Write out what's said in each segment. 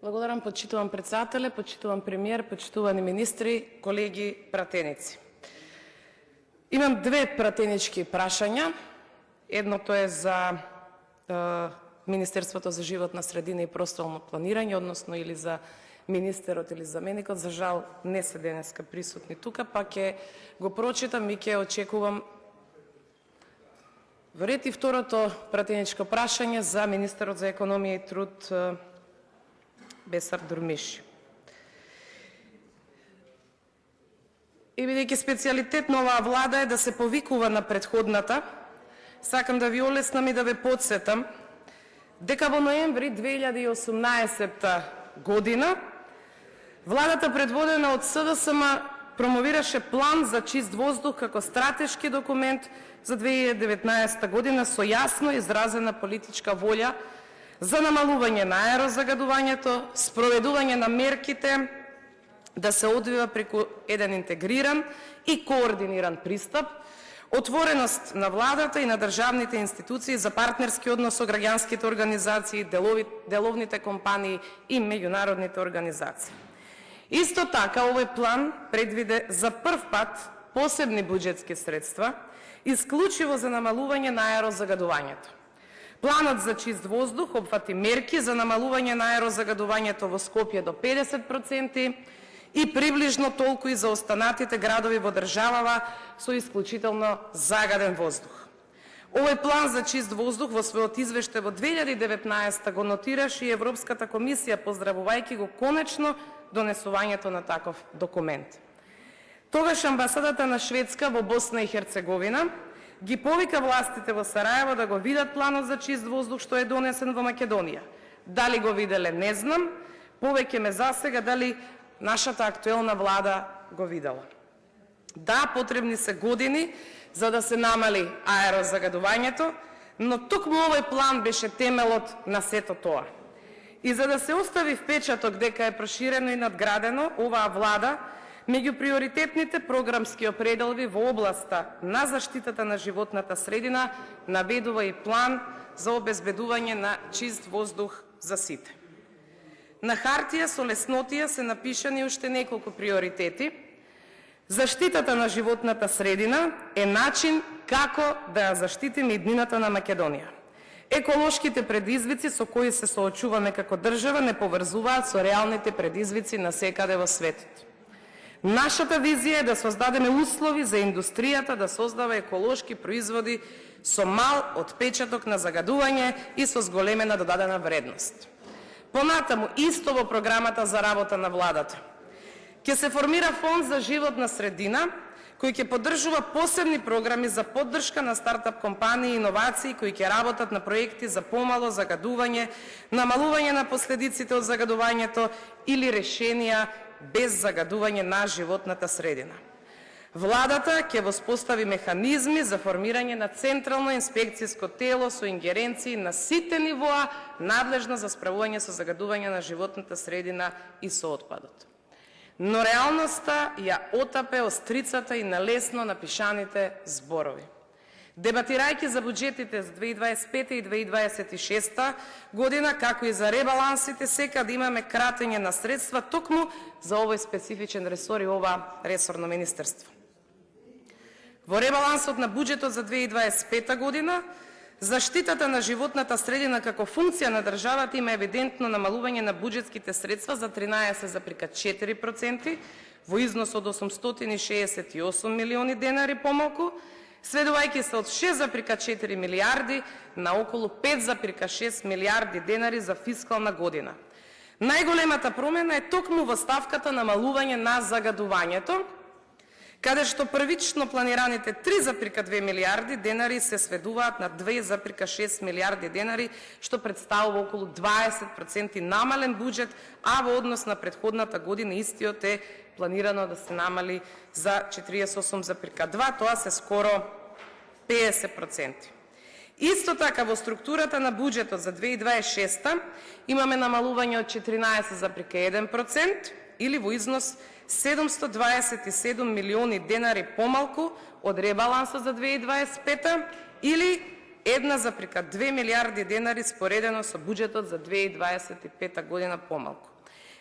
Благодарам, почитувам председателе, почитувам премиер, почитувани министри, колеги пратеници. Имам две пратенички прашања. Едното е за Министерството за животна средина и просторно планирање, односно или за министерот или заменикот. За жал не се денеска присутни тука, па ќе го прочитам и ќе очекувам во ред. И второто пратеничко прашање за министерот за економија и труд Бесар Дурмиши. И бидејќи специјалитет на оваа влада е да се повикува на претходната, сакам да ви олеснам и да ве подсетам дека во ноември 2018 година владата предводена од СДСМ промовираше план за чист воздух како стратешки документ за 2019 година со јасно изразена политичка волја за намалување на аерозагадувањето, спроведување на мерките да се одвива преку еден интегриран и координиран пристап, отвореност на владата и на државните институции за партнерски однос со граѓанските организации, деловните компании и меѓународните организации. Исто така, овој план предвиде за прв пат посебни буџетски средства, исклучиво за намалување на аерозагадувањето. Планот за чист воздух опфати мерки за намалување на аерозагадувањето во Скопје до 50% и приближно толку и за останатите градови во државава со исклучително загаден воздух. Овој план за чист воздух во својот извештај во 2019 го нотираше и Европската комисија, поздравувајќи го конечно донесувањето на таков документ. Тогаш амбасадата на Шведска во Босна и Херцеговина ги повика властите во Сарајево да го видат планот за чист воздух што е донесен во Македонија. Дали го виделе, не знам, повеќе ме засега дали нашата актуелна влада го видела. Да, потребни се години за да се намали аерозагадувањето, но токму овој план беше темелот на сето тоа. И за да се остави впечаток дека е проширено и надградено, оваа влада меѓу приоритетните програмски определби во областа на заштитата на животната средина наведува и план за обезбедување на чист воздух за сите. На хартија со леснотија се напишани уште неколку приоритети. Заштитата на животната средина е начин како да ја заштитиме иднината на Македонија. Еколошките предизвици со кои се соочуваме како држава не поврзуваат со реалните предизвици на секаде во светот. Нашата визија е да создадеме услови за индустријата да создава еколошки производи со мал отпечаток на загадување и со зголемена додадена вредност. Понатаму, исто во програмата за работа на владата, ќе се формира фонд за животна средина, кој ќе поддржува посебни програми за поддршка на стартап компании и иновации кои ќе работат на проекти за помало загадување, намалување на последиците од загадувањето или решенија без загадување на животната средина. Владата ќе воспостави механизми за формирање на централно инспекцијско тело со ингеренции на сите нивоа надлежно за справување со загадување на животната средина и со отпадот. Но реалноста ја отапе острицата и на лесно напишаните зборови. Дебатирајќи за буџетите за 2025 и 2026 година, како и за ребалансите, секад имаме кратење на средства токму за овој специфичен ресор и ова ресорно министерство. Во ребалансот на буџетот за 2025 година, заштитата на животната средина како функција на државата има евидентно намалување на буџетските средства за 13,4% во износ од 868 милиони денари помалку, сведувајќи се од 6,4 милиарди на околу 5,6 милиарди денари за фискална година. Најголемата промена е токму во ставката намалување на загадувањето, каде што првично планираните 3,2 милиарди денари се сведуваат на 2,6 милиарди денари, што представува околу 20% намален буџет, а во однос на претходната година истиот е планирано да се намали за 48,2, тоа се скоро 50%. Исто така во структурата на буџетот за 2026 имаме намалување од 14,1% или во износ 727 милиони денари помалку од ребалансот за 2025 или 1,2 милиарди денари споредено со буџетот за 2025 година помалку.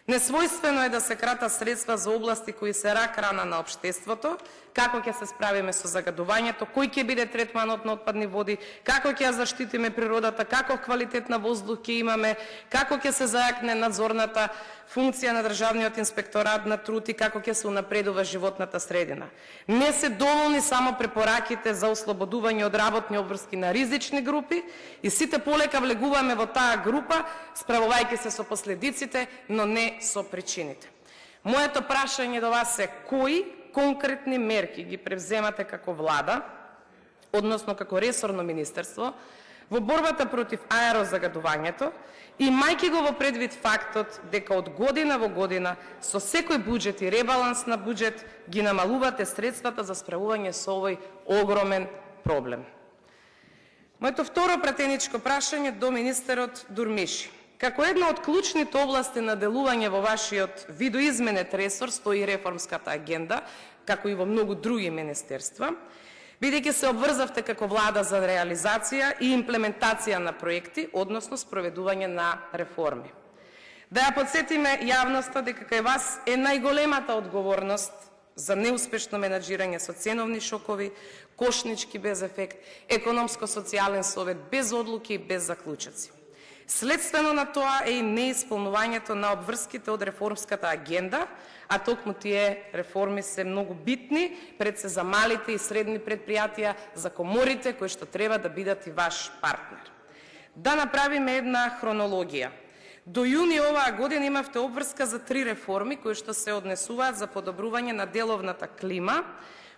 Несвојствено е да се крата средства за области кои се рак рана на општеството, како ќе се справиме со загадувањето, кој ќе биде третманот на отпадни води, како ќе ја заштитиме природата, како квалитет на воздух ќе имаме, како ќе се зајакне надзорната функција на Државниот инспекторат на труд и како ќе се унапредува животната средина. Не се доволни само препораките за ослободување од работни обврски на ризични групи и сите полека влегуваме во таа група, справувајќи се со последиците, но не со причините. Моето прашање до вас е кои конкретни мерки ги превземате како влада, односно како ресорно министерство, во борбата против аерозагадувањето, имајќи го во предвид фактот дека од година во година со секој буџет и ребаланс на буџет ги намалувате средствата за справување со овој огромен проблем. Моето второ пратеничко прашање до министерот Дурмиши. Како една од клучните области на делување во вашиот видоизменет ресор стои реформската агенда, како и во многу други министерства, бидејќи се обврзавте како влада за реализација и имплементација на проекти, односно спроведување на реформи. Да ја подсетиме јавноста дека кај вас е најголемата одговорност за неуспешно менаџирање со ценовни шокови, кошнички без ефект, економско-социјален совет без одлуки и без заклучоци. Следствено на тоа е и неисполнувањето на обврските од реформската агенда, а токму тие реформи се многу битни пред се за малите и средни предпријатија, за коморите кои што треба да бидат и ваш партнер. Да направиме една хронологија. До јуни оваа година имавте обврска за 3 реформи кои што се однесуваат за подобрување на деловната клима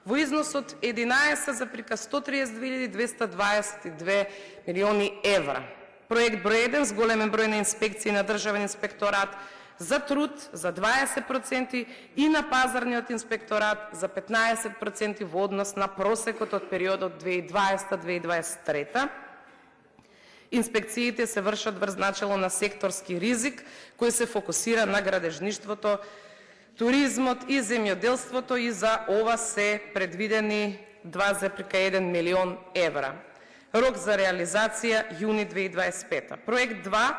во износ од 11,132 милиони евра. Проект број 1 с големен број на инспекции на Државен инспекторат за труд за 20% и на пазарниот инспекторат за 15% во однос на просекот од периодот 2020-2023. Инспекциите се вршат врз начело на секторски ризик, кој се фокусира на градежништвото, туризмот и земјоделството и за ова се предвидени 2,1 милион евра. Рок за реализација јуни 2025. Проект 2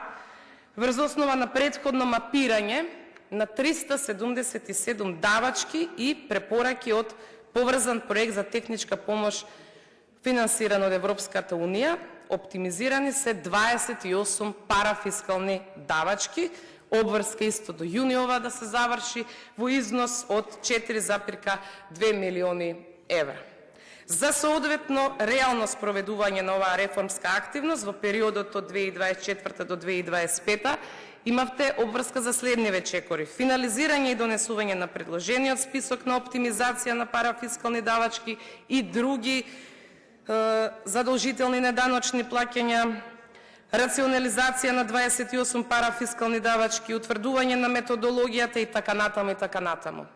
врз основа на претходно мапирање на 377 давачки и препораки од поврзан проект за техничка помош финансиран од Европската Унија, оптимизирани се 28 парафискални давачки, обврска исто до јуни ова да се заврши во износ од 4,2 милиони евра. За соодветно реално спроведување на оваа реформска активност во периодот од 2024 до 2025 имавте обврска за следниве чекори: финализирање и донесување на предложениот список на оптимизација на парафискални давачки и други задолжителни неданочни плаќања, рационализација на 28 парафискални давачки, утврдување на методологијата и така натаму и така натаму.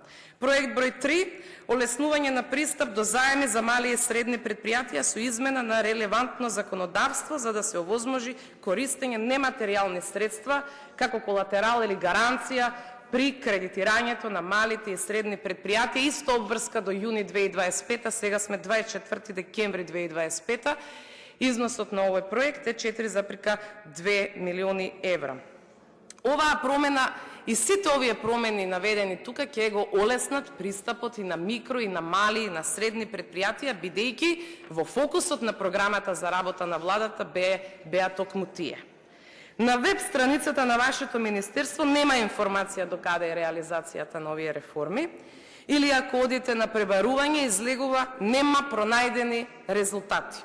Проект број 3 олеснување на пристап до заеми за мали и средни предпријатија со измена на релевантно законодавство за да се овозможи користење нематеријални средства како колатерал или гаранција при кредитирањето на малите и средни предпријатија, исто обврска до јуни 2025, сега сме 24 декември 2025. Износот на овој проект е 4,2 милиони евра. Оваа промена и сите овие промени наведени тука ќе го олеснат пристапот и на микро, и на мали, и на средни предпријатија, бидејќи во фокусот на програмата за работа на владата беа токму тие. На веб страницата на вашето министерство нема информација до каде е реализацијата на овие реформи, или ако одите на пребарување излегува нема пронајдени резултати.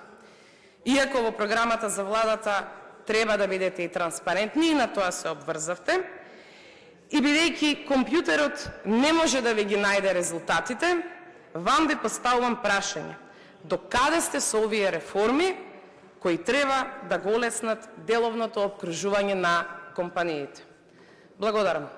Иако во програмата за владата треба да бидете и транспарентни, и на тоа се обврзавте, и бидејќи компјутерот не може да ви ги најде резултатите, вам ви поставувам прашање: до каде сте со овие реформи кои треба да го олеснат деловното опкружување на компаниите? Благодарам.